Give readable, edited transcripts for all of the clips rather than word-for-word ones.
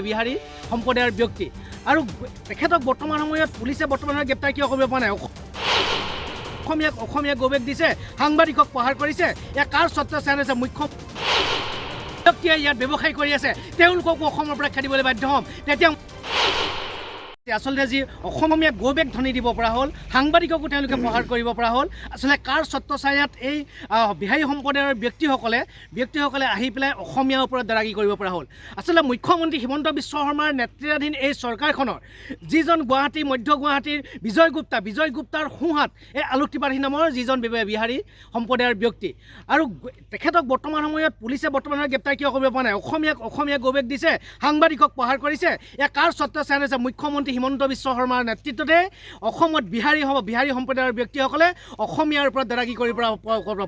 বিহাৰী সম্প্ৰদায়ৰ ব্যক্তি আৰু তেখেতক বৰ্তমান সময়ত পুলিচে বৰ্তমানৰ গ্ৰেপ্তাৰ কিয় কৰিব পৰা নাই অসমীয়া গৌবেগ দিছে সাংবাদিকক প্ৰহাৰ কৰিছে এয়া কাৰ স্বত্ব চাই আছে মুখ্য ব্যক্তিয়ে ইয়াত ব্যৱসায় কৰি আছে তেওঁলোককো অসমৰ পৰা খেদিবলৈ বাধ্য হ'ম তেতিয়া আচলতে যি অসমীয়া গৌবেগ ধ্বনি দিব পৰা হ'ল সাংবাদিককো তেওঁলোকে প্ৰহাৰ কৰিব পৰা হ'ল আচলতে কাৰ স্বত্ব চাই ইয়াত এই বিহাৰী সম্প্ৰদায়ৰ ব্যক্তিসকলে আহি পেলাই অসমীয়াৰ ওপৰত দাৰাগী কৰিব পৰা হ'ল আচলতে মুখ্যমন্ত্ৰী হিমন্ত বিশ্ব শৰ্মাৰ নেতৃত্বাধীন এই চৰকাৰখনৰ যিজন মধ্য গুৱাহাটীৰ বিজয় গুপ্তাৰ সোঁহাত এই আলোক ত্ৰিপাঠী নামৰ যিজন বিহাৰী সম্প্ৰদায়ৰ ব্যক্তি আৰু তেখেতক বৰ্তমান সময়ত পুলিচে বৰ্তমানৰ গ্ৰেপ্তাৰ কিয় কৰিব পৰা নাই অসমীয়া গৌবেগ দিছে সাংবাদিকক প্ৰহাৰ কৰিছে এয়া কাৰ স্বত্ব চাই আছে মুখ্যমন্ত্ৰী হিমন্ত বিশ্ব শৰ্মাৰ নেতৃত্বতে অসমত বিহাৰী সম্প্ৰদায়ৰ ব্যক্তিসকলে অসমীয়াৰ ওপৰত দাৰাগী কৰিব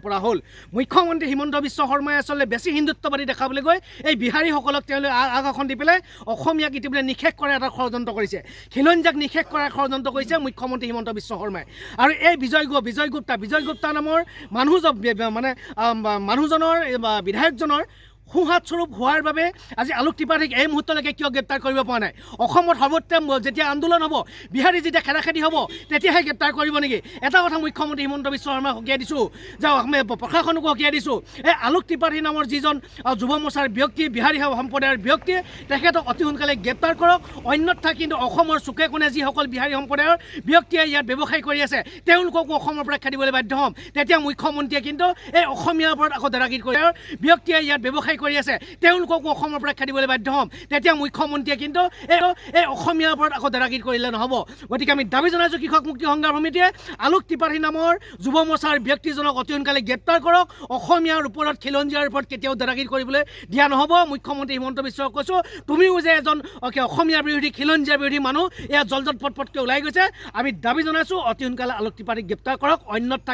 পৰা হ'ল মুখ্যমন্ত্ৰী হিমন্ত বিশ্ব শৰ্মাই আচলতে বেছি হিন্দুত্ববাদী দেখাবলৈ গৈ এই বিহাৰীসকলক তেওঁলোকে আগশাসন দি পেলাই অসমীয়াক ইতিমধ্যে নিষেধ কৰাৰ এটা ষড়যন্ত্ৰ কৰিছে খিলঞ্জীয়াক নিষেধ কৰাৰ ষড়যন্ত্ৰ কৰিছে মুখ্যমন্ত্ৰী হিমন্ত বিশ্ব শৰ্মাই আৰু এই বিজয় গুপ্তা নামৰ মানুহজনৰ বিধায়কজনৰ সোঁহাত স্বৰূপ হোৱাৰ বাবে আজি আলোক ত্ৰিপাঠীক এই মুহূৰ্তলৈকে কিয় গ্ৰেপ্তাৰ কৰিব পৰা নাই অসমত সৰ্বত্ৰে যেতিয়া আন্দোলন হ'ব বিহাৰী যেতিয়া খেদাখেদি হ'ব তেতিয়াহে গ্ৰেপ্তাৰ কৰিব নেকি এটা কথা মুখ্যমন্ত্ৰী হিমন্ত বিশ্ব শৰ্মাক সকীয়াই দিছোঁ যে প্ৰশাসনকো সকীয়াই দিছোঁ এই আলোক ত্ৰিপাঠী নামৰ যিজন যুৱ মৰ্চাৰ ব্যক্তি বিহাৰী সম্প্ৰদায়ৰ ব্যক্তিয়ে তেখেতক অতি সোনকালে গ্ৰেপ্তাৰ কৰক অন্যথা কিন্তু অসমৰ চুকে কোণে যিসকল বিহাৰী সম্প্ৰদায়ৰ ব্যক্তিয়ে ইয়াত ব্যৱসায় কৰি আছে তেওঁলোককো অসমৰ পৰা খেদিবলৈ বাধ্য হ'ম তেতিয়া মুখ্যমন্ত্ৰীয়ে কিন্তু এই অসমীয়াৰ ওপৰত আকৌ দাৰাগী কৰি ব্যক্তিয়ে ইয়াত ব্যৱসায় কৰি আছে তেওঁলোককো অসমৰ পৰা খেদিবলৈ বাধ্য হ'ম তেতিয়া মুখ্যমন্ত্ৰীয়ে কিন্তু এই অসমীয়াৰ ওপৰত আকৌ দাৰাগী কৰিলে নহ'ব গতিকে আমি দাবী জনাইছোঁ কৃষক মুক্তি সংগ্ৰাম সমিতিয়ে আলোক ত্ৰিপাঠী নামৰ যুৱ মৰ্চাৰ ব্যক্তিজনক অতি সোনকালে গ্ৰেপ্তাৰ কৰক অসমীয়াৰ ওপৰত খিলঞ্জীয়াৰ ওপৰত কেতিয়াও দাৰাগী কৰিবলৈ দিয়া নহ'ব মুখ্যমন্ত্ৰী হিমন্ত বিশ্বক কৈছোঁ তুমিও যে এজন অসমীয়া বিৰোধী খিলঞ্জীয়া বিৰোধী মানুহ এয়া জলজট পটপটকৈ ওলাই গৈছে আমি দাবী জনাইছোঁ অতি সোনকালে আলোক ত্ৰিপাঠীক গ্ৰেপ্তাৰ কৰক অন্যথা